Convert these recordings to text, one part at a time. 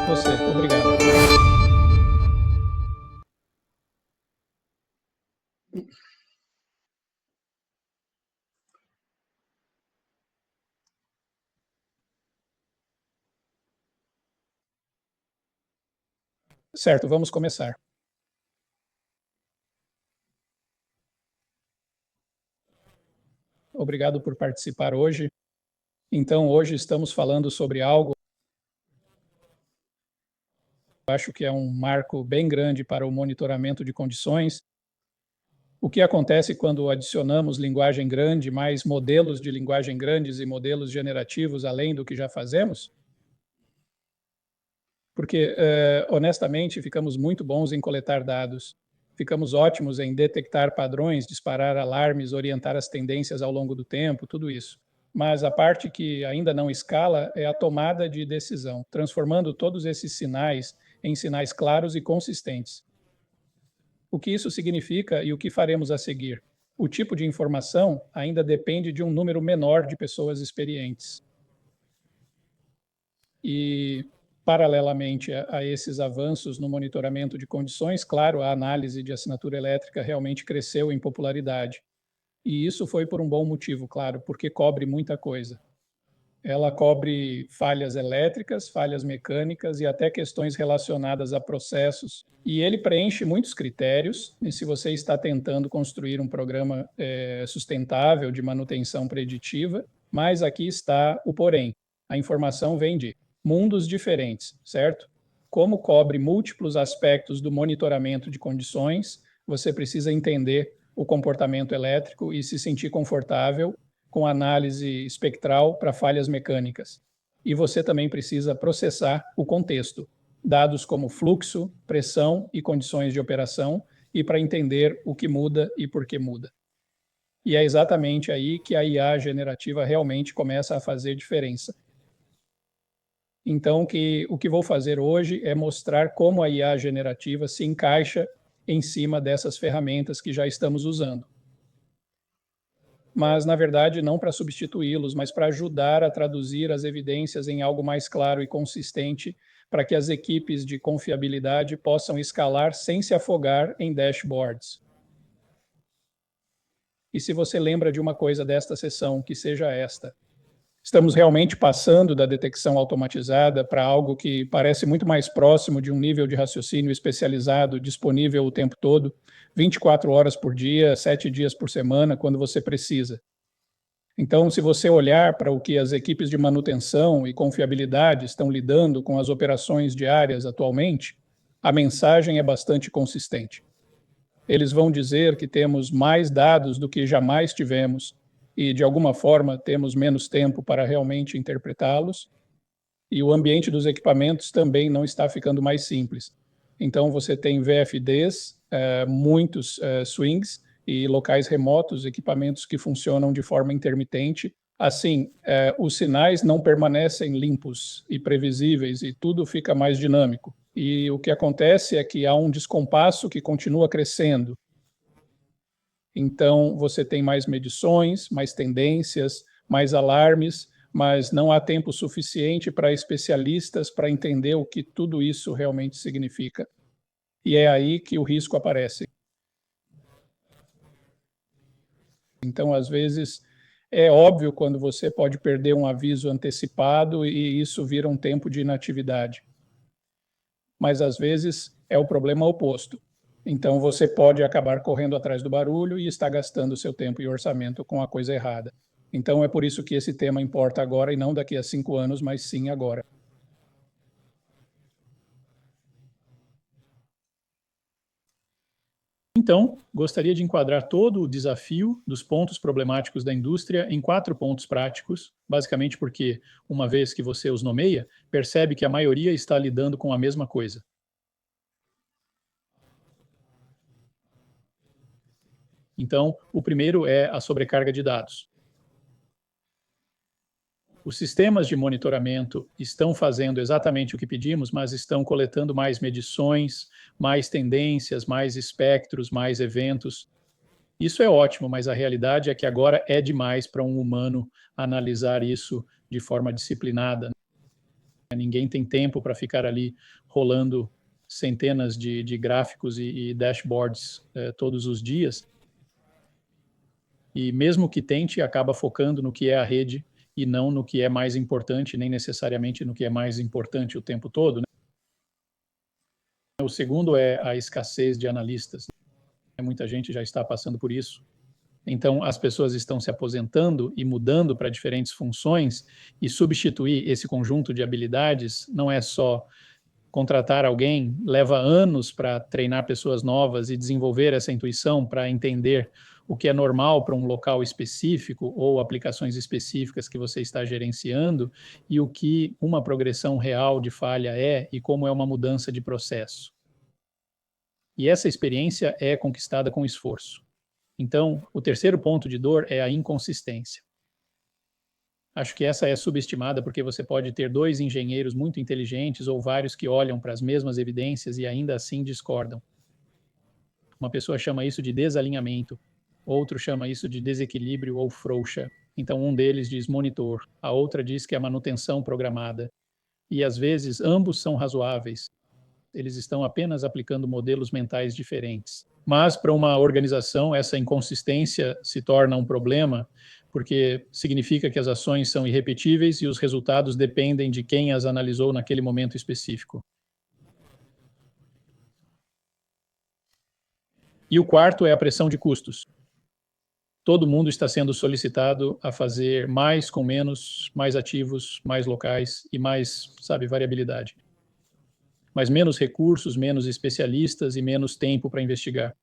você. Obrigado. Certo, vamos começar. Obrigado por participar hoje. Então, hoje estamos falando sobre algo, acho que é um marco bem grande para o monitoramento de condições. O que acontece quando adicionamos linguagem grande, mais modelos de linguagem grandes e modelos generativos, além do que já fazemos? Porque, honestamente, ficamos muito bons em coletar dados, ficamos ótimos em detectar padrões, disparar alarmes, orientar as tendências ao longo do tempo, tudo isso. Mas a parte que ainda não escala é a tomada de decisão, transformando todos esses sinais em sinais claros e consistentes. O que isso significa e o que faremos a seguir? O tipo de informação ainda depende de um número menor de pessoas experientes. E, paralelamente a esses avanços no monitoramento de condições, claro, a análise de assinatura elétrica realmente cresceu em popularidade. E isso foi por um bom motivo, claro, porque cobre muita coisa. Ela cobre falhas elétricas, falhas mecânicas e até questões relacionadas a processos. E ele preenche muitos critérios. E se você está tentando construir um programa sustentável de manutenção preditiva, mas aqui está o porém. A informação vem de mundos diferentes, certo? Como cobre múltiplos aspectos do monitoramento de condições, você precisa entender o comportamento elétrico e se sentir confortável com análise espectral para falhas mecânicas. E você também precisa processar o contexto, dados como fluxo, pressão e condições de operação, e para entender o que muda e por que muda. E é exatamente aí que a IA generativa realmente começa a fazer diferença. Então, o que vou fazer hoje é mostrar como a IA generativa se encaixa em cima dessas ferramentas que já estamos usando. Mas, na verdade, não para substituí-los, mas para ajudar a traduzir as evidências em algo mais claro e consistente, para que as equipes de confiabilidade possam escalar sem se afogar em dashboards. E se você lembra de uma coisa desta sessão, que seja esta: estamos realmente passando da detecção automatizada para algo que parece muito mais próximo de um nível de raciocínio especializado, disponível o tempo todo, 24 horas por dia, 7 dias por semana, quando você precisa. Então, se você olhar para o que as equipes de manutenção e confiabilidade estão lidando com as operações diárias atualmente, a mensagem é bastante consistente. Eles vão dizer que temos mais dados do que jamais tivemos e, de alguma forma, temos menos tempo para realmente interpretá-los. E o ambiente dos equipamentos também não está ficando mais simples. Então, você tem VFDs, muitos swings e locais remotos, equipamentos que funcionam de forma intermitente. Assim, os sinais não permanecem limpos e previsíveis e tudo fica mais dinâmico. E o que acontece é que há um descompasso que continua crescendo. Então, você tem mais medições, mais tendências, mais alarmes, mas não há tempo suficiente para especialistas para entender o que tudo isso realmente significa. E é aí que o risco aparece. Então, às vezes, é óbvio quando você pode perder um aviso antecipado e isso vira um tempo de inatividade. Mas, às vezes, é o problema oposto. Então, você pode acabar correndo atrás do barulho e estar gastando seu tempo e orçamento com a coisa errada. Então, é por isso que esse tema importa agora e não daqui a 5 anos, mas sim agora. Então, gostaria de enquadrar todo o desafio dos pontos problemáticos da indústria em 4 pontos práticos, basicamente porque, uma vez que você os nomeia, percebe que a maioria está lidando com a mesma coisa. Então, o primeiro é a sobrecarga de dados. Os sistemas de monitoramento estão fazendo exatamente o que pedimos, mas estão coletando mais medições, mais tendências, mais espectros, mais eventos. Isso é ótimo, mas a realidade é que agora é demais para um humano analisar isso de forma disciplinada. Ninguém tem tempo para ficar ali rolando centenas de gráficos e dashboards todos os dias. E mesmo que tente, acaba focando no que é a rede e não no que é mais importante, nem necessariamente no que é mais importante o tempo todo, né? O segundo é a escassez de analistas. Muita gente já está passando por isso. Então, as pessoas estão se aposentando e mudando para diferentes funções, e substituir esse conjunto de habilidades não é só contratar alguém, leva anos para treinar pessoas novas e desenvolver essa intuição para entender o que é normal para um local específico ou aplicações específicas que você está gerenciando e o que uma progressão real de falha é e como é uma mudança de processo. E essa experiência é conquistada com esforço. Então, o terceiro ponto de dor é a inconsistência. Acho que essa é subestimada porque você pode ter dois engenheiros muito inteligentes ou vários que olham para as mesmas evidências e ainda assim discordam. Uma pessoa chama isso de desalinhamento, outro chama isso de desequilíbrio ou frouxa. Então, um deles diz monitor, a outra diz que é manutenção programada. E às vezes ambos são razoáveis. Eles estão apenas aplicando modelos mentais diferentes. Mas para uma organização, essa inconsistência se torna um problema, porque significa que as ações são irrepetíveis e os resultados dependem de quem as analisou naquele momento específico. E o quarto é a pressão de custos. Todo mundo está sendo solicitado a fazer mais com menos, mais ativos, mais locais e mais, variabilidade. Mas menos recursos, menos especialistas e menos tempo para investigar.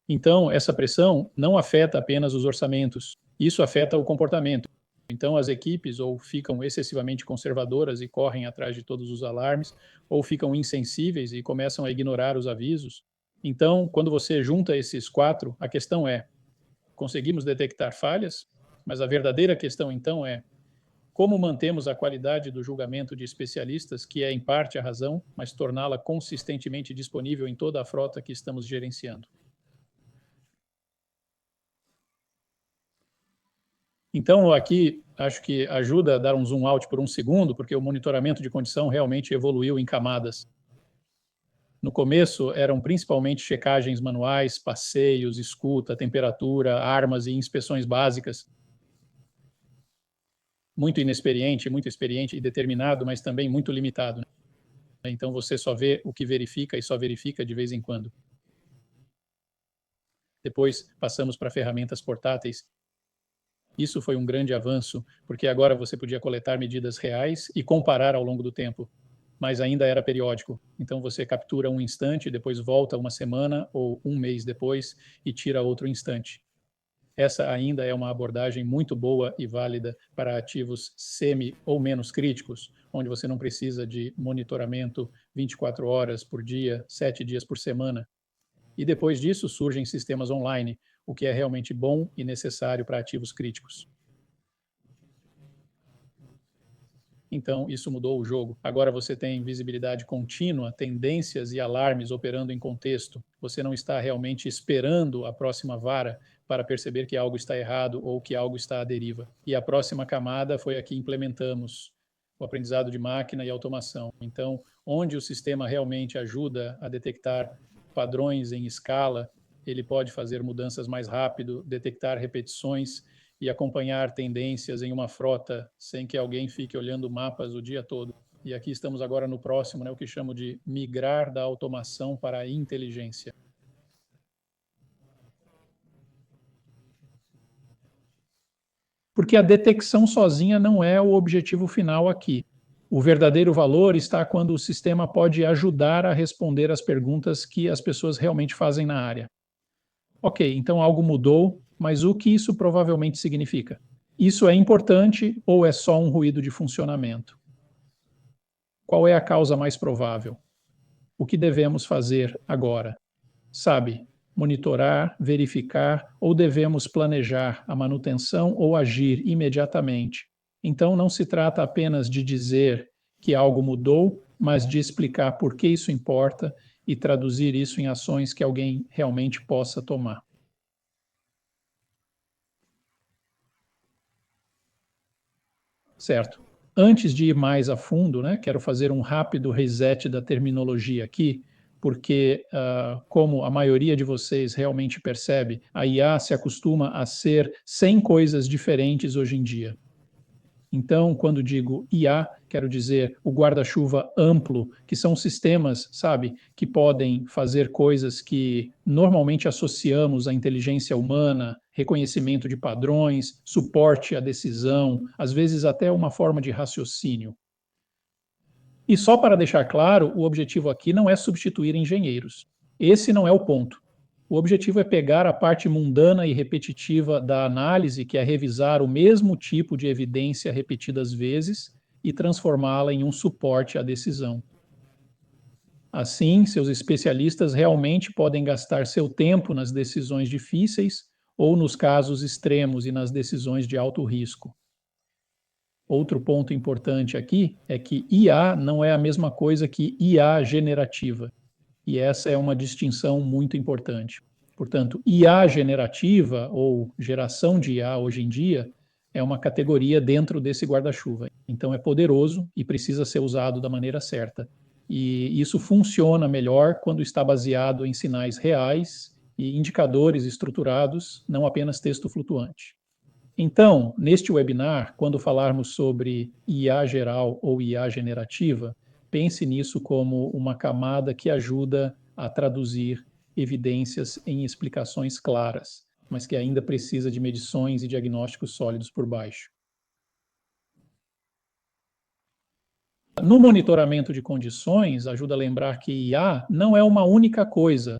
Então, essa pressão não afeta apenas os orçamentos, isso afeta o comportamento. Então, as equipes ou ficam excessivamente conservadoras e correm atrás de todos os alarmes, ou ficam insensíveis e começam a ignorar os avisos. Então, quando você junta esses quatro, a questão é: conseguimos detectar falhas? Mas a verdadeira questão, então, é: como mantemos a qualidade do julgamento de especialistas, que é em parte a razão, mas torná-la consistentemente disponível em toda a frota que estamos gerenciando? Então, aqui, acho que ajuda a dar um zoom out por um segundo, porque o monitoramento de condição realmente evoluiu em camadas. No começo, eram principalmente checagens manuais, passeios, escuta, temperatura, armas e inspeções básicas. Muito experiente e determinado, mas também muito limitado, né? Então, você só vê o que verifica e só verifica de vez em quando. Depois, passamos para ferramentas portáteis. Isso foi um grande avanço, porque agora você podia coletar medidas reais e comparar ao longo do tempo, mas ainda era periódico. Então você captura um instante, depois volta uma semana ou um mês depois e tira outro instante. Essa ainda é uma abordagem muito boa e válida para ativos semi ou menos críticos, onde você não precisa de monitoramento 24 horas por dia, 7 dias por semana. E depois disso surgem sistemas online, o que é realmente bom e necessário para ativos críticos. Então, isso mudou o jogo. Agora você tem visibilidade contínua, tendências e alarmes operando em contexto. Você não está realmente esperando a próxima vara para perceber que algo está errado ou que algo está à deriva. E a próxima camada foi a que implementamos, o aprendizado de máquina e automação. Então, onde o sistema realmente ajuda a detectar padrões em escala, ele pode fazer mudanças mais rápido, detectar repetições e acompanhar tendências em uma frota sem que alguém fique olhando mapas o dia todo. E aqui estamos agora no próximo, né, o que chamo de migrar da automação para a inteligência. Porque a detecção sozinha não é o objetivo final aqui. O verdadeiro valor está quando o sistema pode ajudar a responder as perguntas que as pessoas realmente fazem na área. Ok, então algo mudou, mas o que isso provavelmente significa? Isso é importante ou é só um ruído de funcionamento? Qual é a causa mais provável? O que devemos fazer agora? Sabe, monitorar, verificar ou devemos planejar a manutenção ou agir imediatamente? Então não se trata apenas de dizer que algo mudou, mas de explicar por que isso importa e traduzir isso em ações que alguém realmente possa tomar. Certo. Antes de ir mais a fundo, né, quero fazer um rápido reset da terminologia aqui, porque, como a maioria de vocês realmente percebe, a IA se acostuma a ser 100 coisas diferentes hoje em dia. Então, quando digo IA, quero dizer o guarda-chuva amplo, que são sistemas, sabe, que podem fazer coisas que normalmente associamos à inteligência humana, reconhecimento de padrões, suporte à decisão, às vezes até uma forma de raciocínio. E só para deixar claro, o objetivo aqui não é substituir engenheiros. Esse não é o ponto. O objetivo é pegar a parte mundana e repetitiva da análise, que é revisar o mesmo tipo de evidência repetidas vezes, e transformá-la em um suporte à decisão. Assim, seus especialistas realmente podem gastar seu tempo nas decisões difíceis ou nos casos extremos e nas decisões de alto risco. Outro ponto importante aqui é que IA não é a mesma coisa que IA generativa, e essa é uma distinção muito importante. Portanto, IA generativa ou geração de IA hoje em dia é uma categoria dentro desse guarda-chuva. Então, é poderoso e precisa ser usado da maneira certa. E isso funciona melhor quando está baseado em sinais reais e indicadores estruturados, não apenas texto flutuante. Então, neste webinar, quando falarmos sobre IA geral ou IA generativa, pense nisso como uma camada que ajuda a traduzir evidências em explicações claras, mas que ainda precisa de medições e diagnósticos sólidos por baixo. No monitoramento de condições, ajuda a lembrar que IA não é uma única coisa,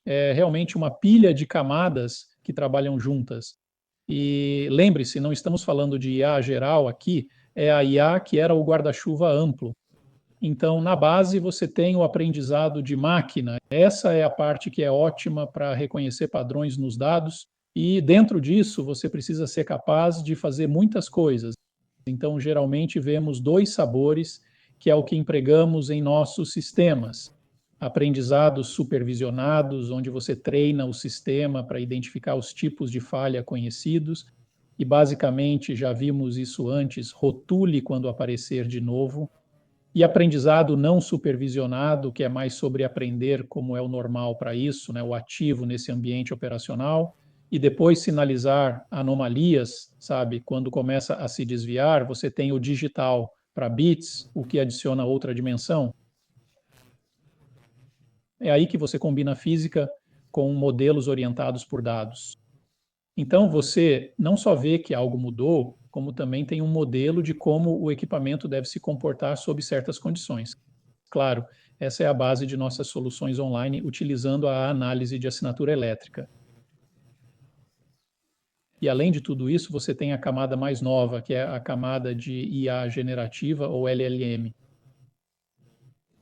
é realmente uma pilha de camadas que trabalham juntas. E lembre-se, não estamos falando de IA geral aqui, é a IA que era o guarda-chuva amplo. Então, na base, você tem o aprendizado de máquina. Essa é a parte que é ótima para reconhecer padrões nos dados. E dentro disso, você precisa ser capaz de fazer muitas coisas. Então, geralmente, vemos dois sabores, que é o que empregamos em nossos sistemas. Aprendizados supervisionados, onde você treina o sistema para identificar os tipos de falha conhecidos. E, basicamente, já vimos isso antes, rotule quando aparecer de novo. E aprendizado não supervisionado, que é mais sobre aprender como é o normal para isso, né, o ativo nesse ambiente operacional, e depois sinalizar anomalias, sabe? Quando começa a se desviar, você tem o digital para bits, o que adiciona outra dimensão. É aí que você combina física com modelos orientados por dados. Então, você não só vê que algo mudou, como também tem um modelo de como o equipamento deve se comportar sob certas condições. Claro, essa é a base de nossas soluções online utilizando a análise de assinatura elétrica. E além de tudo isso, você tem a camada mais nova, que é a camada de IA generativa ou LLM.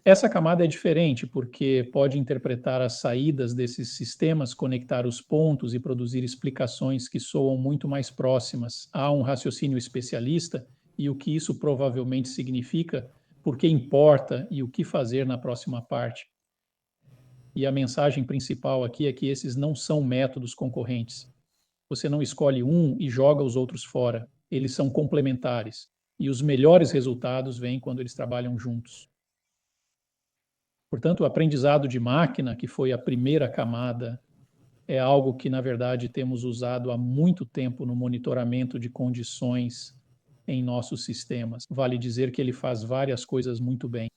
Essa camada é diferente porque pode interpretar as saídas desses sistemas, conectar os pontos e produzir explicações que soam muito mais próximas a um raciocínio especialista e o que isso provavelmente significa, por que importa e o que fazer na próxima parte. E a mensagem principal aqui é que esses não são métodos concorrentes. Você não escolhe um e joga os outros fora. Eles são complementares. E os melhores resultados vêm quando eles trabalham juntos. Portanto, o aprendizado de máquina, que foi a primeira camada, é algo que, na verdade, temos usado há muito tempo no monitoramento de condições em nossos sistemas. Vale dizer que ele faz várias coisas muito bem.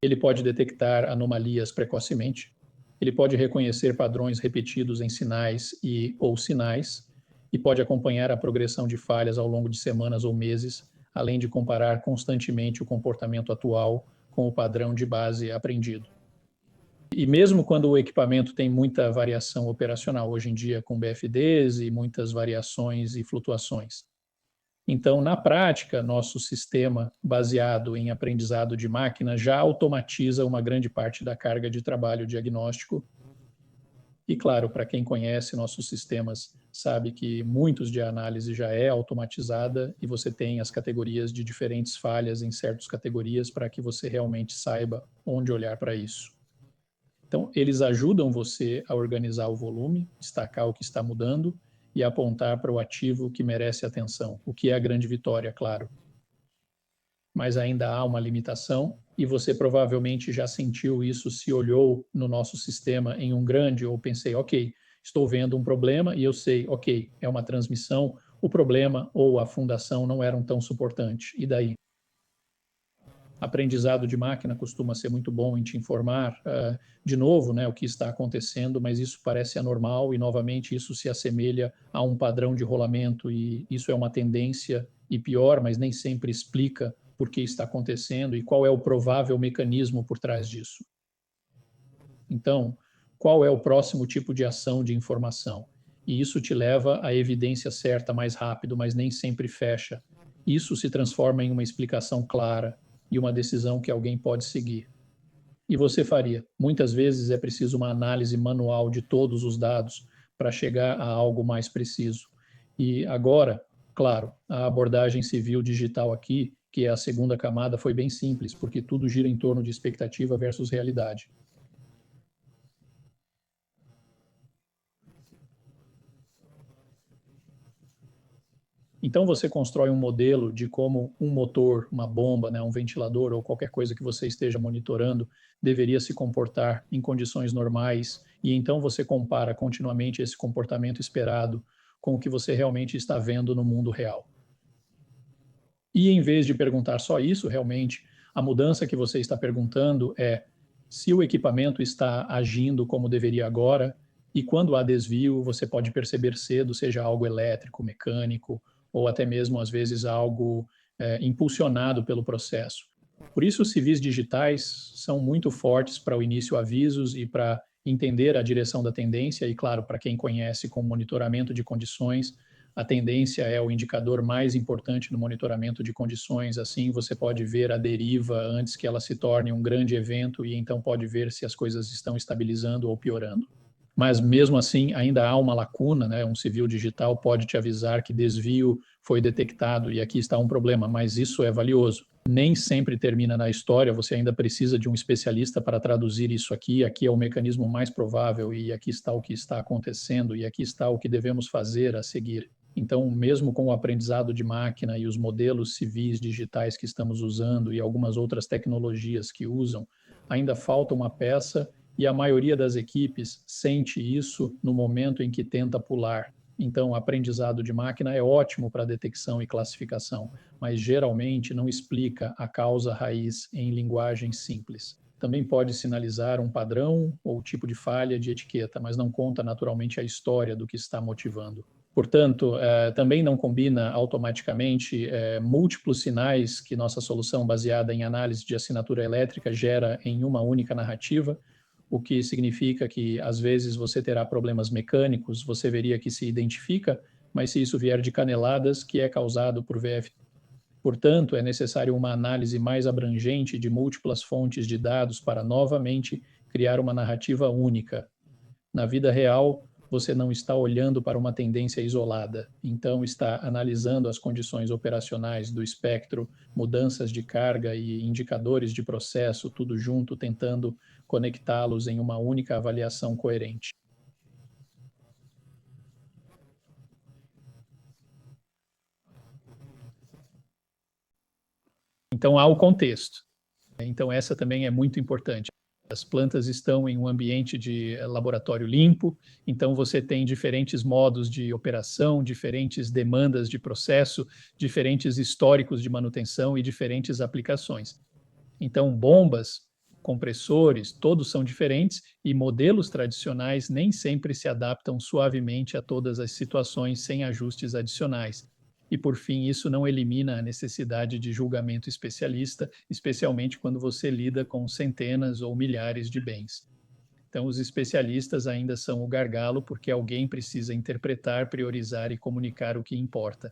Ele pode detectar anomalias precocemente, ele pode reconhecer padrões repetidos em sinais ou sinais, e pode acompanhar a progressão de falhas ao longo de semanas ou meses, além de comparar constantemente o comportamento atual com o padrão de base aprendido. E mesmo quando o equipamento tem muita variação operacional, hoje em dia com BFDs e muitas variações e flutuações. Então, na prática, nosso sistema baseado em aprendizado de máquina já automatiza uma grande parte da carga de trabalho diagnóstico. E, claro, para quem conhece nossos sistemas, sabe que muitos de análise já é automatizada e você tem as categorias de diferentes falhas em certas categorias para que você realmente saiba onde olhar para isso. Então, eles ajudam você a organizar o volume, destacar o que está mudando e apontar para o ativo que merece atenção, o que é a grande vitória, claro. Mas ainda há uma limitação, e você provavelmente já sentiu isso se olhou no nosso sistema em um grande ou pensei, ok, estou vendo um problema e eu sei, ok, é uma transmissão, o problema ou a fundação não eram tão suportantes. E daí? Aprendizado de máquina costuma ser muito bom em te informar, de novo, né, o que está acontecendo, mas isso parece anormal e, novamente, isso se assemelha a um padrão de rolamento e isso é uma tendência e pior, mas nem sempre explica por que está acontecendo e qual é o provável mecanismo por trás disso. Então, qual é o próximo tipo de ação de informação? E isso te leva à evidência certa mais rápido, mas nem sempre fecha. Isso se transforma em uma explicação clara e uma decisão que alguém pode seguir. E você faria. Muitas vezes é preciso uma análise manual de todos os dados para chegar a algo mais preciso. E agora, claro, a abordagem civil digital aqui, que é a segunda camada, foi bem simples, porque tudo gira em torno de expectativa versus realidade. Então você constrói um modelo de como um motor, uma bomba, né, um ventilador ou qualquer coisa que você esteja monitorando deveria se comportar em condições normais e então você compara continuamente esse comportamento esperado com o que você realmente está vendo no mundo real. E em vez de perguntar só isso, realmente, a mudança que você está perguntando é se o equipamento está agindo como deveria agora, e quando há desvio, você pode perceber cedo, seja algo elétrico, mecânico, ou até mesmo, às vezes, algo impulsionado pelo processo. Por isso, os civis digitais são muito fortes para o início avisos e para entender a direção da tendência, e, claro, para quem conhece com monitoramento de condições, a tendência é o indicador mais importante no monitoramento de condições. Assim, você pode ver a deriva antes que ela se torne um grande evento e então pode ver se as coisas estão estabilizando ou piorando. Mas mesmo assim, ainda há uma lacuna, né? Um civil digital pode te avisar que desvio foi detectado e aqui está um problema, mas isso é valioso. Nem sempre termina na história, você ainda precisa de um especialista para traduzir isso aqui. Aqui é o mecanismo mais provável e aqui está o que está acontecendo e aqui está o que devemos fazer a seguir. Então, mesmo com o aprendizado de máquina e os modelos civis digitais que estamos usando e algumas outras tecnologias que usam, ainda falta uma peça e a maioria das equipes sente isso no momento em que tenta pular. Então, o aprendizado de máquina é ótimo para detecção e classificação, mas geralmente não explica a causa raiz em linguagem simples. Também pode sinalizar um padrão ou tipo de falha de etiqueta, mas não conta naturalmente a história do que está motivando. Portanto, também não combina automaticamente múltiplos sinais que nossa solução baseada em análise de assinatura elétrica gera em uma única narrativa, o que significa que, às vezes, você terá problemas mecânicos, você veria que se identifica, mas se isso vier de caneladas, que é causado por VF. Portanto, é necessário uma análise mais abrangente de múltiplas fontes de dados para, novamente, criar uma narrativa única. Na vida real, você não está olhando para uma tendência isolada, então está analisando as condições operacionais do espectro, mudanças de carga e indicadores de processo, tudo junto, tentando conectá-los em uma única avaliação coerente. Então, há o contexto. Então, essa também é muito importante. As plantas estão em um ambiente de laboratório limpo, então você tem diferentes modos de operação, diferentes demandas de processo, diferentes históricos de manutenção e diferentes aplicações. Então, bombas, compressores, todos são diferentes e modelos tradicionais nem sempre se adaptam suavemente a todas as situações sem ajustes adicionais. E, por fim, isso não elimina a necessidade de julgamento especialista, especialmente quando você lida com centenas ou milhares de bens. Então, os especialistas ainda são o gargalo, porque alguém precisa interpretar, priorizar e comunicar o que importa.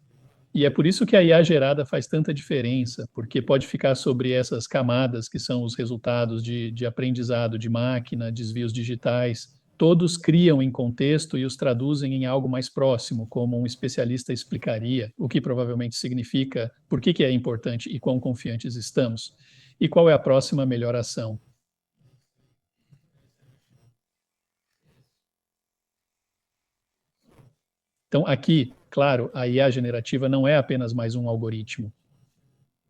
E é por isso que a IA gerada faz tanta diferença, porque pode ficar sobre essas camadas que são os resultados de aprendizado de máquina, desvios digitais. Todos criam em contexto e os traduzem em algo mais próximo, como um especialista explicaria, o que provavelmente significa por que é importante e quão confiantes estamos, e qual é a próxima melhor ação. Então, aqui, claro, a IA generativa não é apenas mais um algoritmo.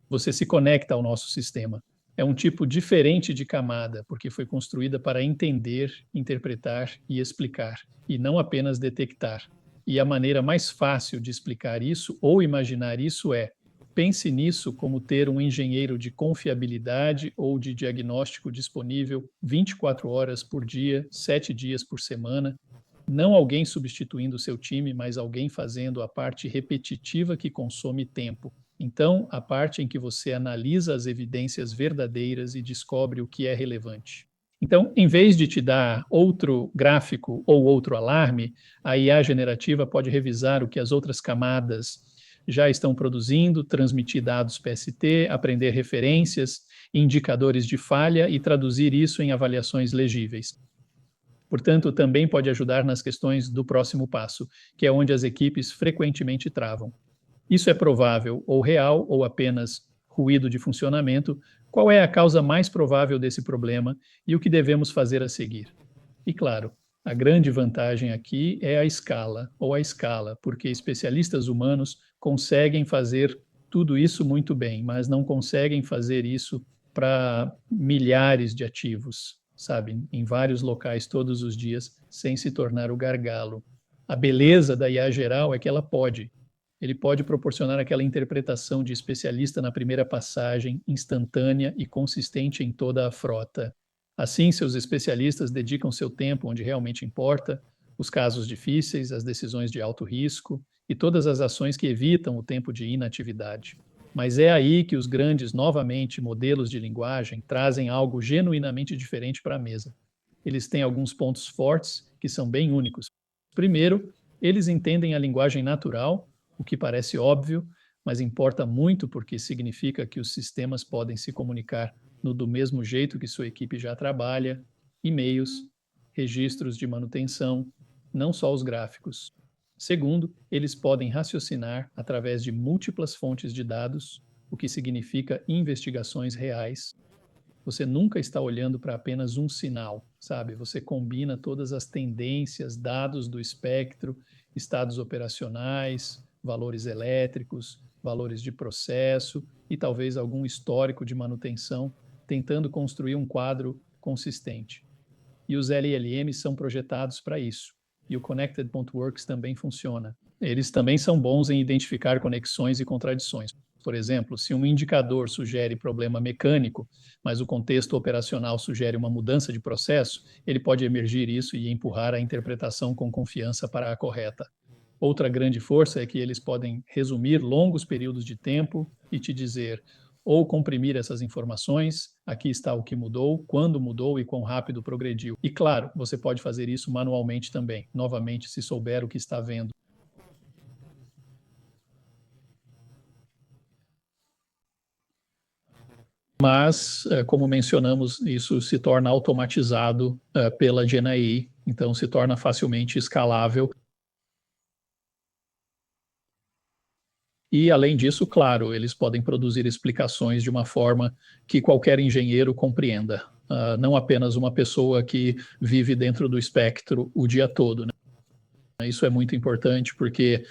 Você se conecta ao nosso sistema. É um tipo diferente de camada, porque foi construída para entender, interpretar e explicar, e não apenas detectar. E a maneira mais fácil de explicar isso ou imaginar isso é: pense nisso como ter um engenheiro de confiabilidade ou de diagnóstico disponível 24 horas por dia, 7 dias por semana. Não alguém substituindo o seu time, mas alguém fazendo a parte repetitiva que consome tempo. Então, a parte em que você analisa as evidências verdadeiras e descobre o que é relevante. Então, em vez de te dar outro gráfico ou outro alarme, a IA generativa pode revisar o que as outras camadas já estão produzindo, transmitir dados PST, aprender referências, indicadores de falha e traduzir isso em avaliações legíveis. Portanto, também pode ajudar nas questões do próximo passo, que é onde as equipes frequentemente travam. Isso é provável ou real ou apenas ruído de funcionamento? Qual é a causa mais provável desse problema e o que devemos fazer a seguir? E claro, a grande vantagem aqui é a escala, ou a escala, porque especialistas humanos conseguem fazer tudo isso muito bem, mas não conseguem fazer isso para milhares de ativos, sabe, em vários locais todos os dias, sem se tornar o gargalo. A beleza da IA geral é que ela pode. Ele pode proporcionar aquela interpretação de especialista na primeira passagem, instantânea e consistente em toda a frota. Assim, seus especialistas dedicam seu tempo onde realmente importa, os casos difíceis, as decisões de alto risco e todas as ações que evitam o tempo de inatividade. Mas é aí que os grandes, novamente, modelos de linguagem trazem algo genuinamente diferente para a mesa. Eles têm alguns pontos fortes que são bem únicos. Primeiro, eles entendem a linguagem natural, o que parece óbvio, mas importa muito porque significa que os sistemas podem se comunicar do mesmo jeito que sua equipe já trabalha, e-mails, registros de manutenção, não só os gráficos. Segundo, eles podem raciocinar através de múltiplas fontes de dados, o que significa investigações reais. Você nunca está olhando para apenas um sinal, sabe? Você combina todas as tendências, dados do espectro, estados operacionais, valores elétricos, valores de processo e talvez algum histórico de manutenção, tentando construir um quadro consistente. E os LLMs são projetados para isso. E o Connected.works também funciona. Eles também são bons em identificar conexões e contradições. Por exemplo, se um indicador sugere problema mecânico, mas o contexto operacional sugere uma mudança de processo, ele pode emergir isso e empurrar a interpretação com confiança para a correta. Outra grande força é que eles podem resumir longos períodos de tempo e te dizer: ou comprimir essas informações, aqui está o que mudou, quando mudou e quão rápido progrediu. E claro, você pode fazer isso manualmente também, novamente, se souber o que está vendo. Mas, como mencionamos, isso se torna automatizado pela GenAI, então se torna facilmente escalável. E, além disso, claro, eles podem produzir explicações de uma forma que qualquer engenheiro compreenda, não apenas uma pessoa que vive dentro do espectro o dia todo, né? Isso é muito importante porque,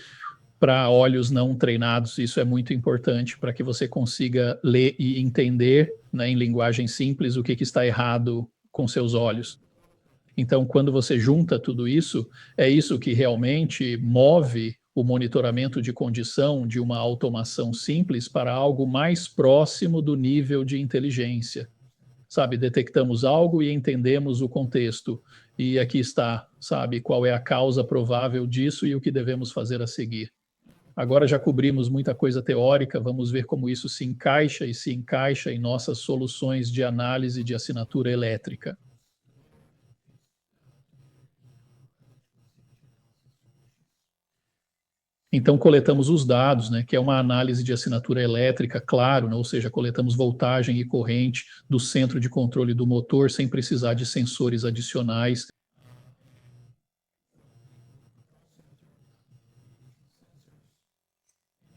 para olhos não treinados, isso é muito importante para que você consiga ler e entender, né, em linguagem simples, o que está errado com seus olhos. Então, quando você junta tudo isso, é isso que realmente move o monitoramento de condição de uma automação simples para algo mais próximo do nível de inteligência. Sabe, detectamos algo e entendemos o contexto. E aqui está, sabe, qual é a causa provável disso e o que devemos fazer a seguir. Agora já cobrimos muita coisa teórica, vamos ver como isso se encaixa e se encaixa em nossas soluções de análise de assinatura elétrica. Então, coletamos os dados, né, que é uma análise de assinatura elétrica, claro, né, ou seja, coletamos voltagem e corrente do centro de controle do motor sem precisar de sensores adicionais.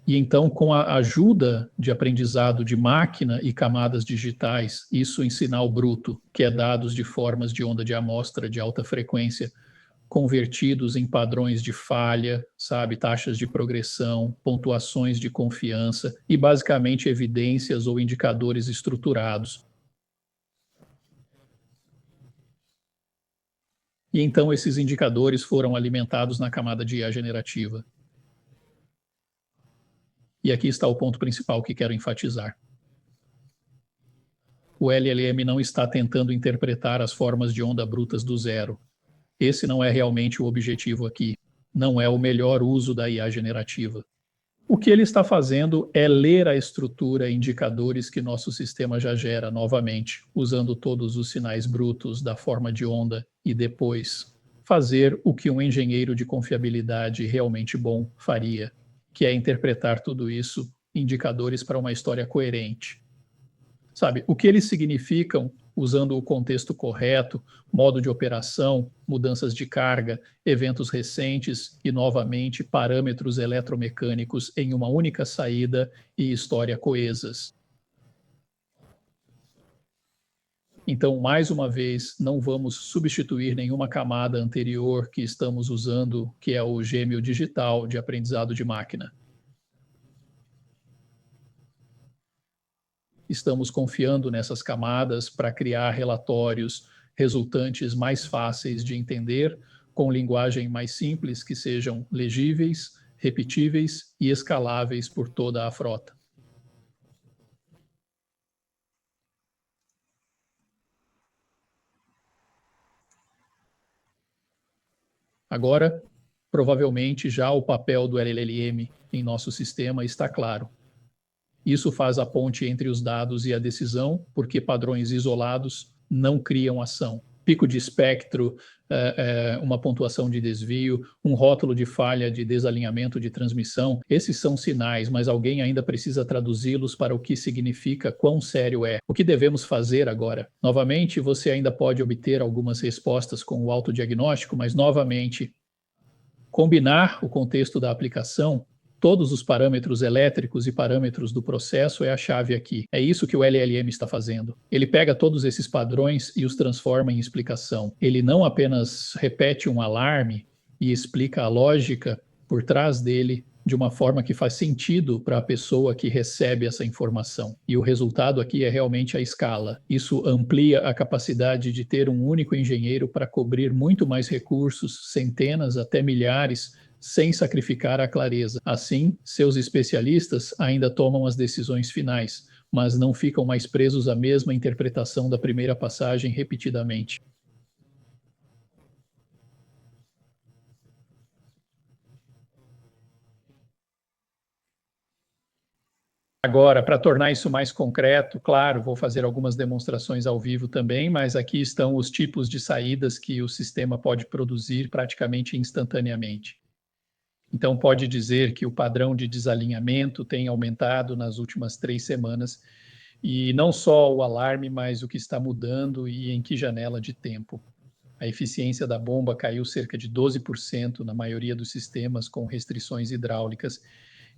E então, com a ajuda de aprendizado de máquina e camadas digitais, isso em sinal bruto, que é dados de formas de onda de amostra de alta frequência, convertidos em padrões de falha, sabe, taxas de progressão, pontuações de confiança e basicamente evidências ou indicadores estruturados. E então esses indicadores foram alimentados na camada de IA generativa. E aqui está o ponto principal que quero enfatizar. O LLM não está tentando interpretar as formas de onda brutas do zero. Esse não é realmente o objetivo aqui. Não é o melhor uso da IA generativa. O que ele está fazendo é ler a estrutura e indicadores que nosso sistema já gera novamente, usando todos os sinais brutos da forma de onda e depois fazer o que um engenheiro de confiabilidade realmente bom faria, que é interpretar tudo isso em indicadores para uma história coerente. Sabe, o que eles significam usando o contexto correto, modo de operação, mudanças de carga, eventos recentes e, novamente, parâmetros eletromecânicos em uma única saída e história coesas. Então, mais uma vez, não vamos substituir nenhuma camada anterior que estamos usando, que é o gêmeo digital de aprendizado de máquina. Estamos confiando nessas camadas para criar relatórios resultantes mais fáceis de entender, com linguagem mais simples que sejam legíveis, repetíveis e escaláveis por toda a frota. Agora, provavelmente já o papel do LLM em nosso sistema está claro. Isso faz a ponte entre os dados e a decisão, porque padrões isolados não criam ação. Pico de espectro, uma pontuação de desvio, um rótulo de falha de desalinhamento de transmissão, esses são sinais, mas alguém ainda precisa traduzi-los para o que significa, quão sério é. O que devemos fazer agora? Novamente, você ainda pode obter algumas respostas com o autodiagnóstico, mas novamente, combinar o contexto da aplicação, todos os parâmetros elétricos e parâmetros do processo é a chave aqui. É isso que o LLM está fazendo. Ele pega todos esses padrões e os transforma em explicação. Ele não apenas repete um alarme e explica a lógica por trás dele de uma forma que faz sentido para a pessoa que recebe essa informação. E o resultado aqui é realmente a escala. Isso amplia a capacidade de ter um único engenheiro para cobrir muito mais recursos, centenas até milhares, sem sacrificar a clareza. Assim, seus especialistas ainda tomam as decisões finais, mas não ficam mais presos à mesma interpretação da primeira passagem repetidamente. Agora, para tornar isso mais concreto, claro, vou fazer algumas demonstrações ao vivo também, mas aqui estão os tipos de saídas que o sistema pode produzir praticamente instantaneamente. Então, pode dizer que o padrão de desalinhamento tem aumentado nas últimas 3 semanas, e não só o alarme, mas o que está mudando e em que janela de tempo. A eficiência da bomba caiu cerca de 12% na maioria dos sistemas com restrições hidráulicas.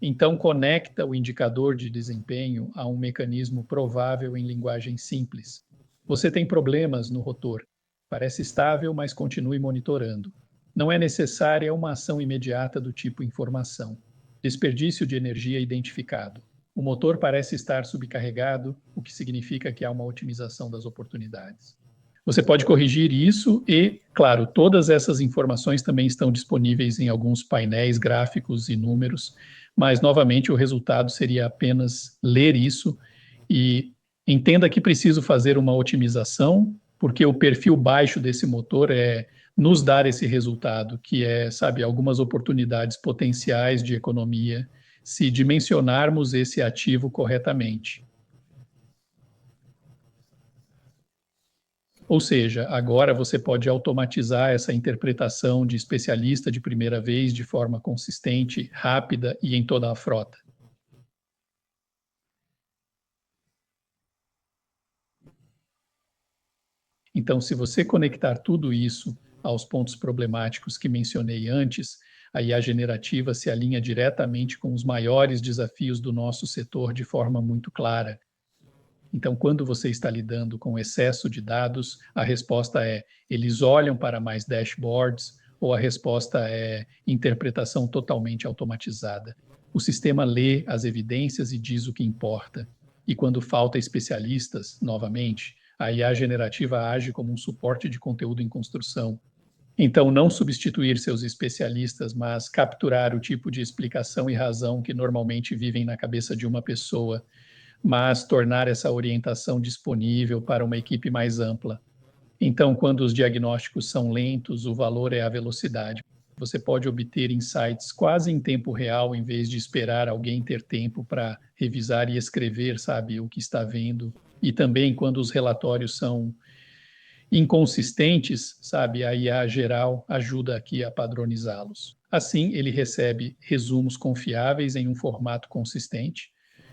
Então, conecta o indicador de desempenho a um mecanismo provável em linguagem simples. Você tem problemas no rotor. Parece estável, mas continue monitorando. Não é necessária uma ação imediata do tipo informação. Desperdício de energia identificado. O motor parece estar subcarregado, o que significa que há uma otimização das oportunidades. Você pode corrigir isso e, claro, todas essas informações também estão disponíveis em alguns painéis gráficos e números, mas, novamente, o resultado seria apenas ler isso e entenda que preciso fazer uma otimização, porque o perfil baixo desse motor é nos dar esse resultado, que é, sabe, algumas oportunidades potenciais de economia, se dimensionarmos esse ativo corretamente. Ou seja, agora você pode automatizar essa interpretação de especialista de primeira vez de forma consistente, rápida e em toda a frota. Então, se você conectar tudo isso aos pontos problemáticos que mencionei antes, a IA generativa se alinha diretamente com os maiores desafios do nosso setor de forma muito clara. Então, quando você está lidando com excesso de dados, a resposta é: eles olham para mais dashboards, ou a resposta é interpretação totalmente automatizada. O sistema lê as evidências e diz o que importa. E quando falta especialistas, novamente, a IA generativa age como um suporte de conteúdo em construção. Então, não substituir seus especialistas, mas capturar o tipo de explicação e razão que normalmente vivem na cabeça de uma pessoa, mas tornar essa orientação disponível para uma equipe mais ampla. Então, quando os diagnósticos são lentos, o valor é a velocidade. Você pode obter insights quase em tempo real, em vez de esperar alguém ter tempo para revisar e escrever, sabe, o que está vendo. E também quando os relatórios são inconsistentes, sabe, a IA geral ajuda aqui a padronizá-los. Assim, ele recebe resumos confiáveis em um formato consistente,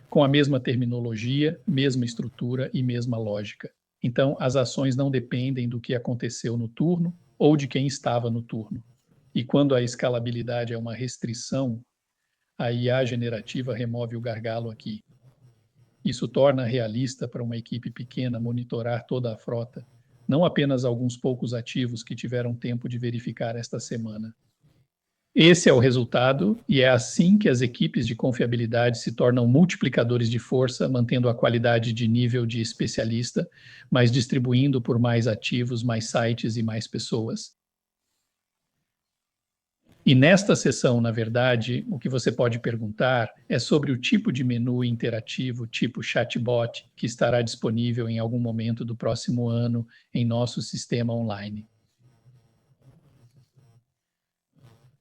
com a mesma terminologia, mesma estrutura e mesma lógica. Então, as ações não dependem do que aconteceu no turno ou de quem estava no turno. E quando a escalabilidade é uma restrição, a IA generativa remove o gargalo aqui. Isso torna realista para uma equipe pequena monitorar toda a frota, não apenas alguns poucos ativos que tiveram tempo de verificar esta semana. Esse é o resultado, e é assim que as equipes de confiabilidade se tornam multiplicadores de força, mantendo a qualidade de nível de especialista, mas distribuindo por mais ativos, mais sites e mais pessoas. E nesta sessão, na verdade, o que você pode perguntar é sobre o tipo de menu interativo, tipo chatbot, que estará disponível em algum momento do próximo ano em nosso sistema online.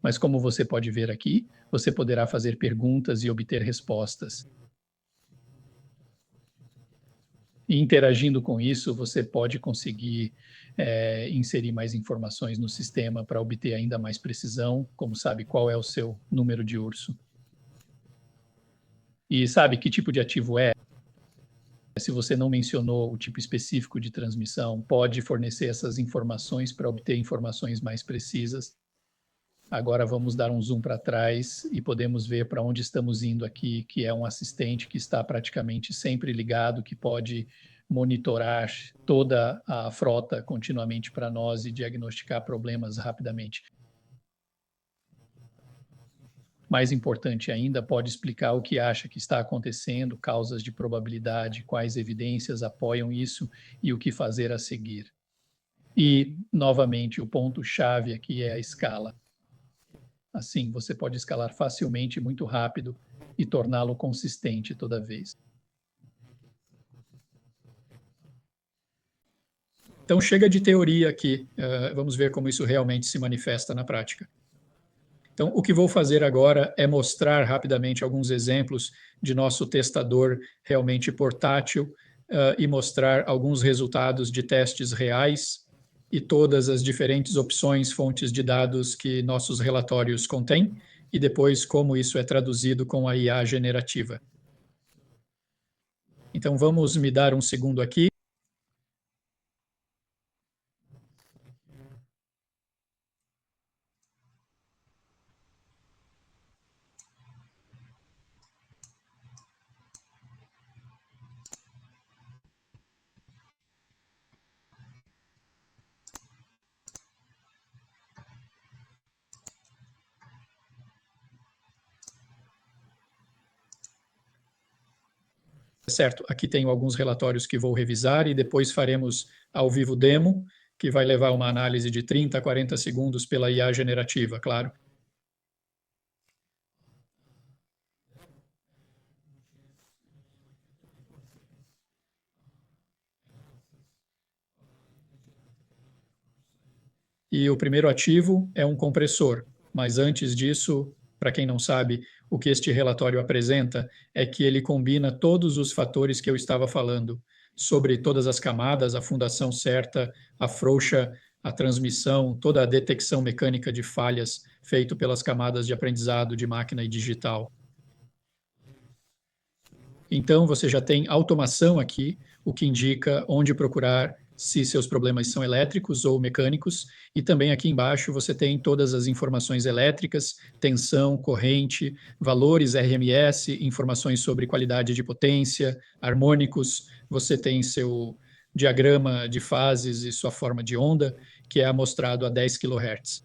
Mas como você pode ver aqui, você poderá fazer perguntas e obter respostas. E interagindo com isso, você pode conseguir inserir mais informações no sistema para obter ainda mais precisão, como sabe qual é o seu número de urso. E sabe que tipo de ativo é? Se você não mencionou o tipo específico de transmissão, pode fornecer essas informações para obter informações mais precisas. Agora vamos dar um zoom para trás e podemos ver para onde estamos indo aqui, que é um assistente que está praticamente sempre ligado, que pode monitorar toda a frota continuamente para nós e diagnosticar problemas rapidamente. Mais importante ainda, pode explicar o que acha que está acontecendo, causas de probabilidade, quais evidências apoiam isso e o que fazer a seguir. E, novamente, o ponto-chave aqui é a escala. Assim, você pode escalar facilmente, muito rápido, e torná-lo consistente toda vez. Então, chega de teoria aqui. Vamos ver como isso realmente se manifesta na prática. Então, o que vou fazer agora é mostrar rapidamente alguns exemplos de nosso testador realmente portátil e mostrar alguns resultados de testes reais e todas as diferentes opções, fontes de dados que nossos relatórios contêm, e depois como isso é traduzido com a IA generativa. Então, vamos me dar um segundo aqui. Certo, aqui tenho alguns relatórios que vou revisar e depois faremos ao vivo demo, que vai levar uma análise de 30 a 40 segundos pela IA generativa, claro. E o primeiro ativo é um compressor, mas antes disso, para quem não sabe, o que este relatório apresenta é que ele combina todos os fatores que eu estava falando, sobre todas as camadas, a fundação certa, a frouxa, a transmissão, toda a detecção mecânica de falhas feito pelas camadas de aprendizado de máquina e digital. Então, você já tem automação aqui, o que indica onde procurar se seus problemas são elétricos ou mecânicos, e também aqui embaixo você tem todas as informações elétricas, tensão, corrente, valores RMS, informações sobre qualidade de potência, harmônicos, você tem seu diagrama de fases e sua forma de onda, que é amostrado a 10 kHz.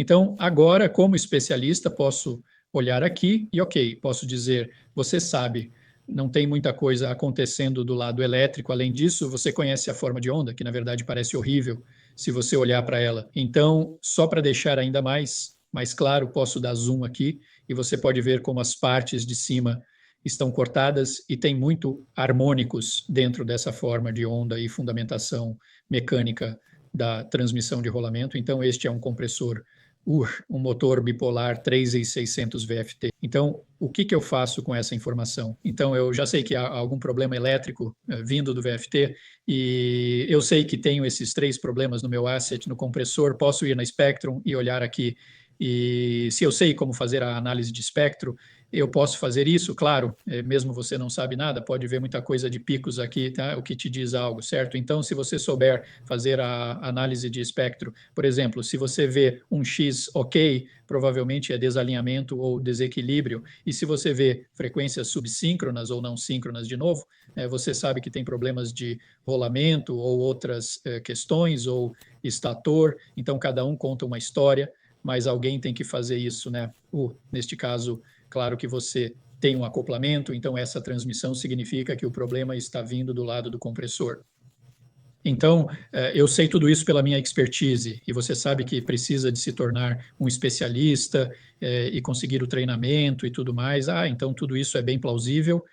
Então, agora, como especialista, posso olhar aqui e, ok, posso dizer, você sabe, não tem muita coisa acontecendo do lado elétrico. Além disso, você conhece a forma de onda, que na verdade parece horrível se você olhar para ela. Então, só para deixar ainda mais claro, posso dar zoom aqui e você pode ver como as partes de cima estão cortadas e tem muito harmônicos dentro dessa forma de onda e fundamentação mecânica da transmissão de rolamento. Então, este é um compressor um motor bipolar 3600 VFT. Então, o que eu faço com essa informação? Então, eu já sei que há algum problema elétrico vindo do VFT e eu sei que tenho esses 3 problemas no meu asset, no compressor, posso ir na Spectrum e olhar aqui. E se eu sei como fazer a análise de espectro, eu posso fazer isso, claro, mesmo você não sabe nada, pode ver muita coisa de picos aqui, tá? O que te diz algo, certo? Então, se você souber fazer a análise de espectro, por exemplo, se você vê um X ok, provavelmente é desalinhamento ou desequilíbrio, e se você vê frequências subsíncronas ou não síncronas de novo, você sabe que tem problemas de rolamento ou outras questões, ou estator, então cada um conta uma história, mas alguém tem que fazer isso, né? Neste caso, claro que você tem um acoplamento, então essa transmissão significa que o problema está vindo do lado do compressor. Então, eu sei tudo isso pela minha expertise, e você sabe que precisa de se tornar um especialista e conseguir o treinamento e tudo mais. Então tudo isso é bem plausível,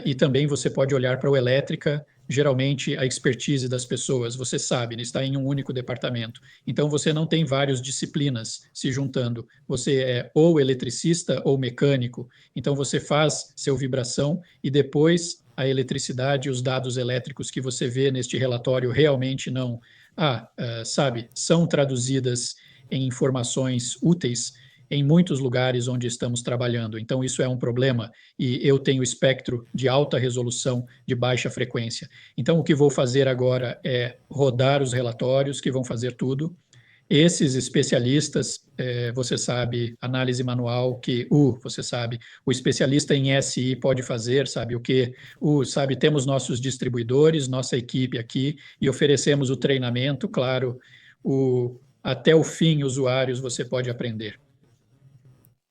e também você pode olhar para o elétrica, geralmente a expertise das pessoas, você sabe, está em um único departamento. Então você não tem várias disciplinas se juntando, você é ou eletricista ou mecânico, então você faz seu vibração e depois a eletricidade e os dados elétricos que você vê neste relatório realmente não, sabe, são traduzidas em informações úteis em muitos lugares onde estamos trabalhando. Então, isso é um problema e eu tenho espectro de alta resolução, de baixa frequência. Então, o que vou fazer agora é rodar os relatórios que vão fazer tudo. Esses especialistas, você sabe, análise manual, que você sabe, o especialista em SI pode fazer, sabe o que? Sabe, temos nossos distribuidores, nossa equipe aqui, e oferecemos o treinamento, claro, até o fim, usuários, você pode aprender.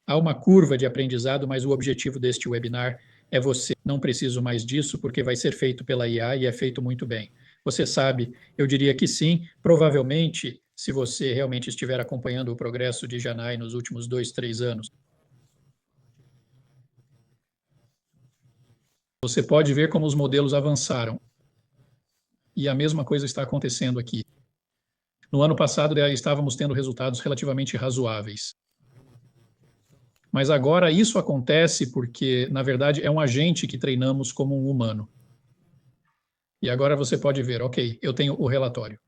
Há uma curva de aprendizado, mas o objetivo deste webinar é você. Não preciso mais disso, porque vai ser feito pela IA e é feito muito bem. Você sabe, eu diria que sim, provavelmente, se você realmente estiver acompanhando o progresso de Janai nos últimos 2, 3 anos, você pode ver como os modelos avançaram. E a mesma coisa está acontecendo aqui. No ano passado, estávamos tendo resultados relativamente razoáveis. Mas agora isso acontece porque, na verdade, é um agente que treinamos como um humano. E agora você pode ver, ok, eu tenho o relatório.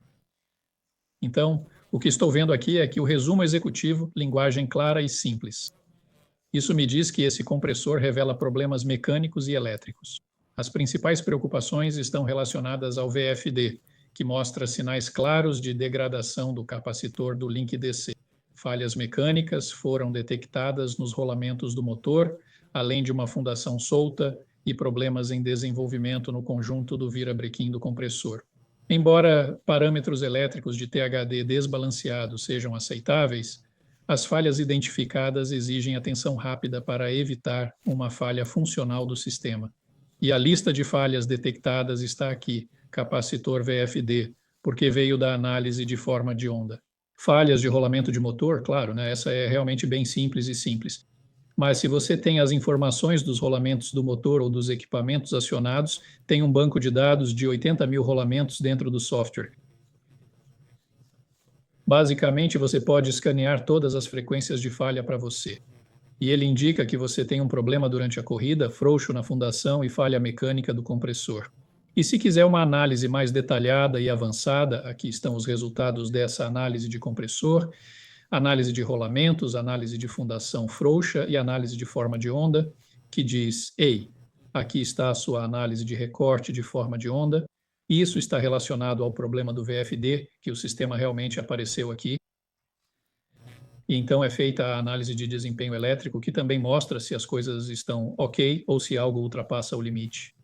Então, o que estou vendo aqui é que o resumo executivo, linguagem clara e simples. Isso me diz que esse compressor revela problemas mecânicos e elétricos. As principais preocupações estão relacionadas ao VFD, que mostra sinais claros de degradação do capacitor do link DC. Falhas mecânicas foram detectadas nos rolamentos do motor, além de uma fundação solta e problemas em desenvolvimento no conjunto do virabrequim do compressor. Embora parâmetros elétricos de THD desbalanceados sejam aceitáveis, as falhas identificadas exigem atenção rápida para evitar uma falha funcional do sistema. E a lista de falhas detectadas está aqui, capacitor VFD, porque veio da análise de forma de onda. Falhas de rolamento de motor, claro, né? Essa é realmente bem simples e simples. Mas se você tem as informações dos rolamentos do motor ou dos equipamentos acionados, tem um banco de dados de 80 mil rolamentos dentro do software. Basicamente, você pode escanear todas as frequências de falha para você. E ele indica que você tem um problema durante a corrida, frouxo na fundação e falha mecânica do compressor. E se quiser uma análise mais detalhada e avançada, aqui estão os resultados dessa análise de compressor, análise de rolamentos, análise de fundação frouxa e análise de forma de onda, que diz, ei, aqui está a sua análise de recorte de forma de onda, isso está relacionado ao problema do VFD, que o sistema realmente apareceu aqui. E então é feita a análise de desempenho elétrico, que também mostra se as coisas estão ok ou se algo ultrapassa o limite.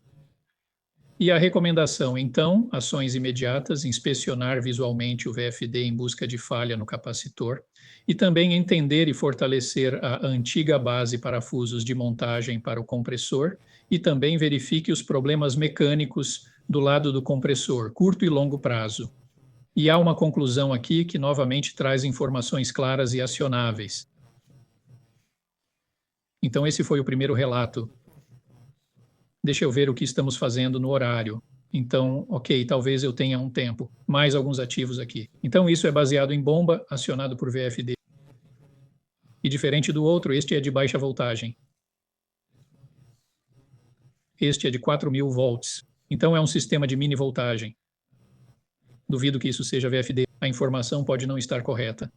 E a recomendação, então, ações imediatas, inspecionar visualmente o VFD em busca de falha no capacitor e também entender e fortalecer a antiga base parafusos de montagem para o compressor e também verifique os problemas mecânicos do lado do compressor, curto e longo prazo. E há uma conclusão aqui que novamente traz informações claras e acionáveis. Então, esse foi o primeiro relato. Deixa eu ver o que estamos fazendo no horário. Então, ok, talvez eu tenha um tempo. Mais alguns ativos aqui. Então, isso é baseado em bomba acionado por VFD. E diferente do outro, este é de baixa voltagem. Este é de 4.000 volts. Então, é um sistema de mini voltagem. Duvido que isso seja VFD. A informação pode não estar correta.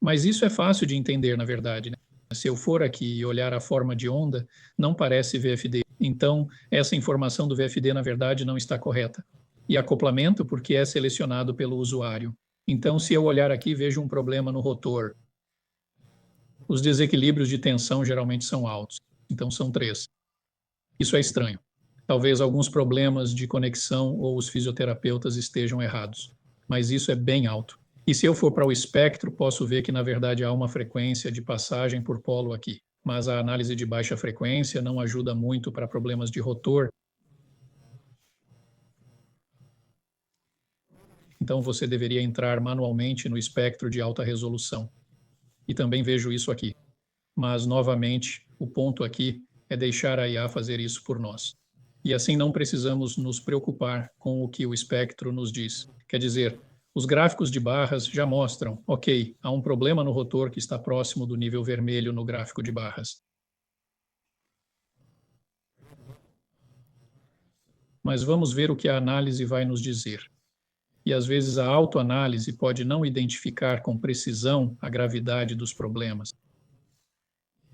Mas isso é fácil de entender, na verdade, né? Se eu for aqui e olhar a forma de onda, não parece VFD. Então, essa informação do VFD, na verdade, não está correta. E acoplamento, porque é selecionado pelo usuário. Então, se eu olhar aqui, vejo um problema no rotor. Os desequilíbrios de tensão geralmente são altos. Então, são 3. Isso é estranho. Talvez alguns problemas de conexão ou os fisioterapeutas estejam errados. Mas isso é bem alto. E se eu for para o espectro, posso ver que, na verdade, há uma frequência de passagem por polo aqui. Mas a análise de baixa frequência não ajuda muito para problemas de rotor. Então, você deveria entrar manualmente no espectro de alta resolução. E também vejo isso aqui. Mas, novamente, o ponto aqui é deixar a IA fazer isso por nós. E assim não precisamos nos preocupar com o que o espectro nos diz. Quer dizer, os gráficos de barras já mostram, ok, há um problema no rotor que está próximo do nível vermelho no gráfico de barras. Mas vamos ver o que a análise vai nos dizer. E às vezes a autoanálise pode não identificar com precisão a gravidade dos problemas.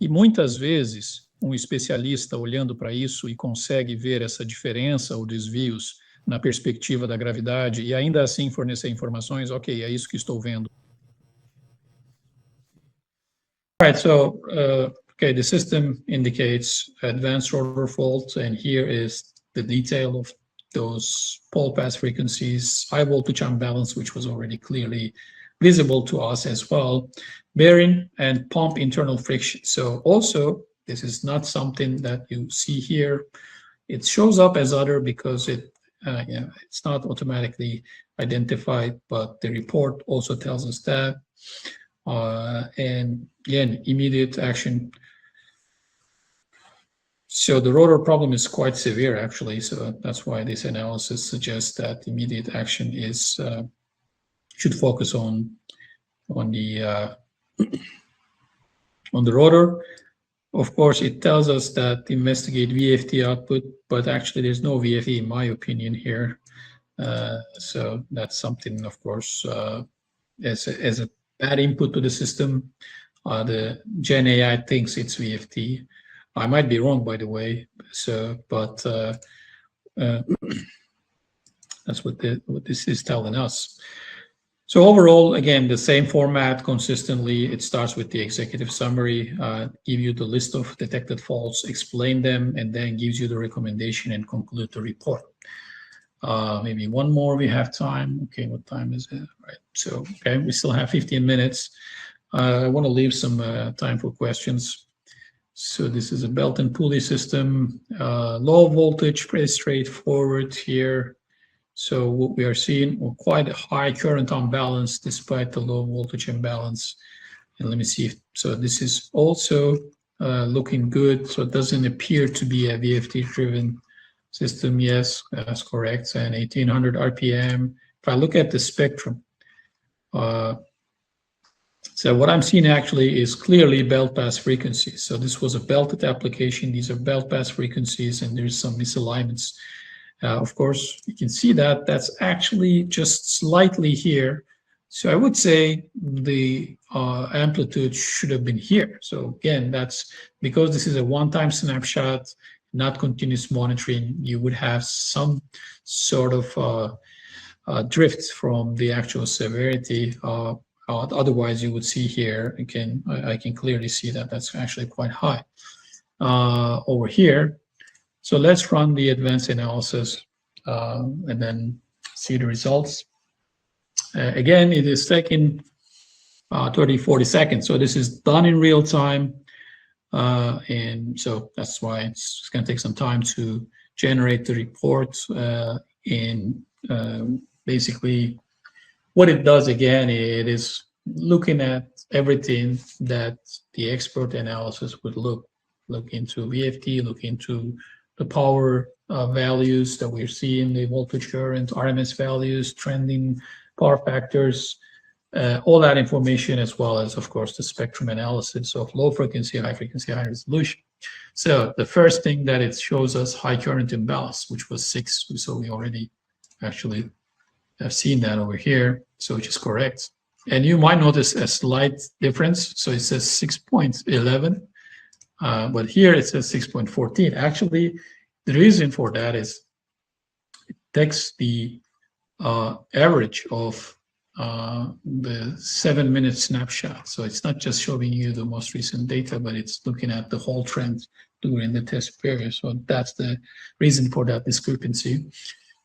E muitas vezes um especialista olhando para isso e consegue ver essa diferença ou desvios na perspectiva da gravidade e ainda assim fornecer informações, ok, é isso que estou vendo. Right, so, okay, the system indicates advanced rotor fault, and here is the detail of those pole pass frequencies, high voltage unbalance, which was already clearly visible to us as well, bearing and pump internal friction. So also, this is not something that you see here. It shows up as other because it's not automatically identified, but the report also tells us that. And again, immediate action. So the rotor problem is quite severe, actually. So that's why this analysis suggests that immediate action is should focus on the rotor. Of course, it tells us that investigate VFD output, but actually there's no VFD in my opinion here. So that's something, of course, as a bad input to the system. The Gen AI thinks it's VFD. I might be wrong, by the way. So, but that's what this is telling us. So overall, again, the same format consistently. It starts with the executive summary, give you the list of detected faults, explain them, and then gives you the recommendation and conclude the report. Maybe one more, we have time. Okay, what time is it? Right, so, okay, we still have 15 minutes. I want to leave some time for questions. So this is a belt and pulley system, low voltage, pretty straightforward here. So what we are seeing, quite a high current unbalance despite the low voltage imbalance. And let me see so this is also looking good. So it doesn't appear to be a VFD driven system. Yes, that's correct. And 1800 RPM. If I look at the spectrum, so what I'm seeing actually is clearly belt pass frequencies. So this was a belted application. These are belt pass frequencies, and there's some misalignments. Of course, you can see that that's actually just slightly here. So I would say the amplitude should have been here. So again, that's because this is a one-time snapshot, not continuous monitoring. You would have some sort of drift from the actual severity. Otherwise, you would see here, again, I can clearly see that that's actually quite high over here. So let's run the advanced analysis. and then see the results. Again, it is taking 30, 40 seconds. So this is done in real time. And so that's why it's going to take some time to generate the report. And basically what it does, again, it is looking at everything that the expert analysis would look into VFD, look into the power values that we're seeing, the voltage current, RMS values, trending power factors, all that information, as well as, of course, the spectrum analysis of low frequency, high frequency, high resolution. So the first thing that it shows us, high current imbalance, which was 6. So we already actually have seen that over here, so which is correct. And you might notice a slight difference. So it says 6.11, but here it says 6.14. Actually, the reason for that is it takes the average of the 7-minute snapshot. So it's not just showing you the most recent data, but it's looking at the whole trend during the test period. So that's the reason for that discrepancy.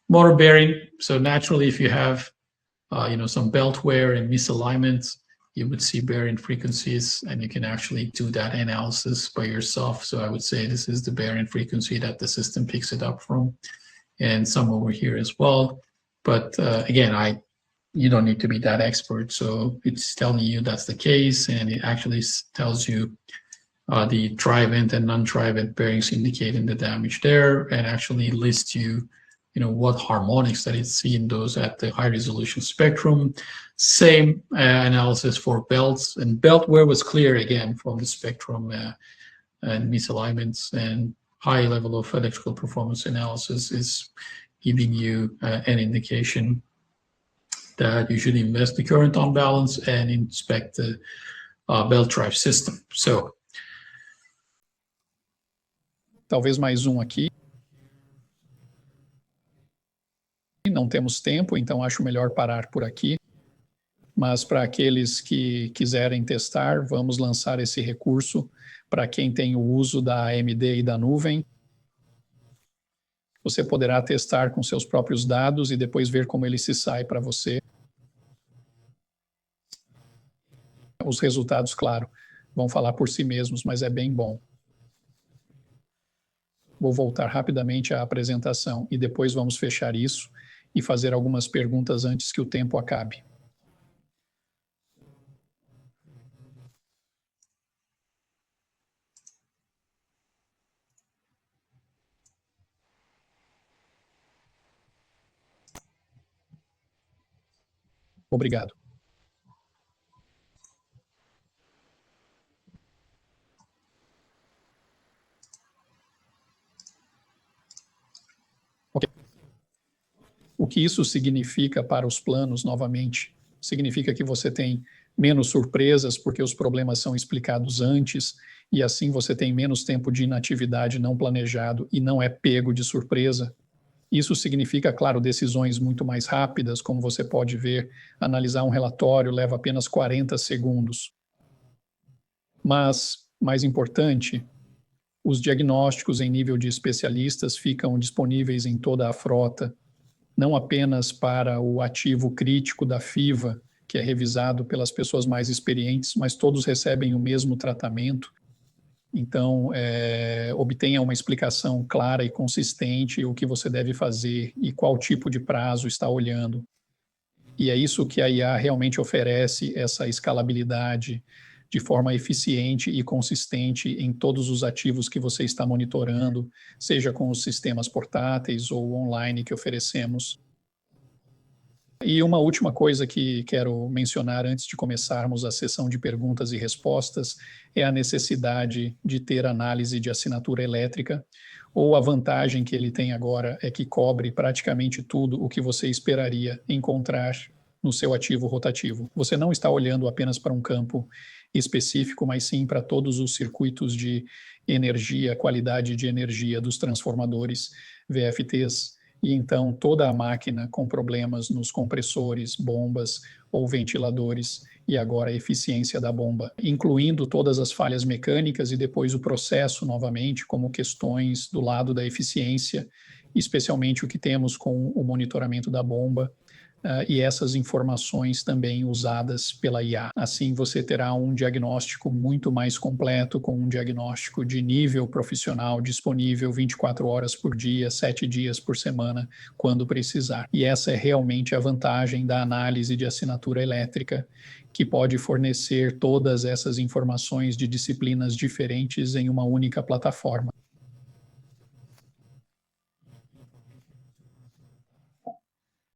Motor bearing. So naturally, if you have some belt wear and misalignment, you would see bearing frequencies, and you can actually do that analysis by yourself. So I would say this is the bearing frequency that the system picks it up from, and some over here as well. But again, you don't need to be that expert. So it's telling you that's the case, and it actually tells you the dry-vent and non-dry-vent bearings indicating the damage there, and actually lists you what harmonics that it's seeing those at the high resolution spectrum. Same analysis for belts, and belt wear was clear again from the spectrum and misalignments, and high level of electrical performance analysis is giving you an indication that you should invest the current on balance and inspect the belt drive system. So, talvez mais aqui. Não temos tempo, então acho melhor parar por aqui. Mas para aqueles que quiserem testar, vamos lançar esse recurso para quem tem o uso da AMD e da nuvem. Você poderá testar com seus próprios dados e depois ver como ele se sai para você. Os resultados, claro, vão falar por si mesmos, mas é bem bom. Vou voltar rapidamente à apresentação e depois vamos fechar isso e fazer algumas perguntas antes que o tempo acabe. Obrigado. Ok. O que isso significa para os planos, novamente? Significa que você tem menos surpresas porque os problemas são explicados antes e assim você tem menos tempo de inatividade não planejado e não é pego de surpresa. Isso significa, claro, decisões muito mais rápidas, como você pode ver, analisar um relatório leva apenas 40 segundos. Mas, mais importante, os diagnósticos em nível de especialistas ficam disponíveis em toda a frota, não apenas para o ativo crítico da FIVA, que é revisado pelas pessoas mais experientes, mas todos recebem o mesmo tratamento. Então, obtenha uma explicação clara e consistente o que você deve fazer e qual tipo de prazo está olhando. E é isso que a IA realmente oferece, essa escalabilidade de forma eficiente e consistente em todos os ativos que você está monitorando, seja com os sistemas portáteis ou online que oferecemos. E uma última coisa que quero mencionar antes de começarmos a sessão de perguntas e respostas é a necessidade de ter análise de assinatura elétrica, ou a vantagem que ele tem agora é que cobre praticamente tudo o que você esperaria encontrar no seu ativo rotativo. Você não está olhando apenas para um campo específico, mas sim para todos os circuitos de energia, qualidade de energia dos transformadores, VFTs, e então toda a máquina com problemas nos compressores, bombas ou ventiladores, e agora a eficiência da bomba, incluindo todas as falhas mecânicas e depois o processo novamente, como questões do lado da eficiência especialmente o que temos com o monitoramento da bomba, e essas informações também usadas pela IA. Assim, você terá um diagnóstico muito mais completo, com um diagnóstico de nível profissional disponível 24 horas por dia, 7 dias por semana, quando precisar. E essa é realmente a vantagem da análise de assinatura elétrica, que pode fornecer todas essas informações de disciplinas diferentes em uma única plataforma.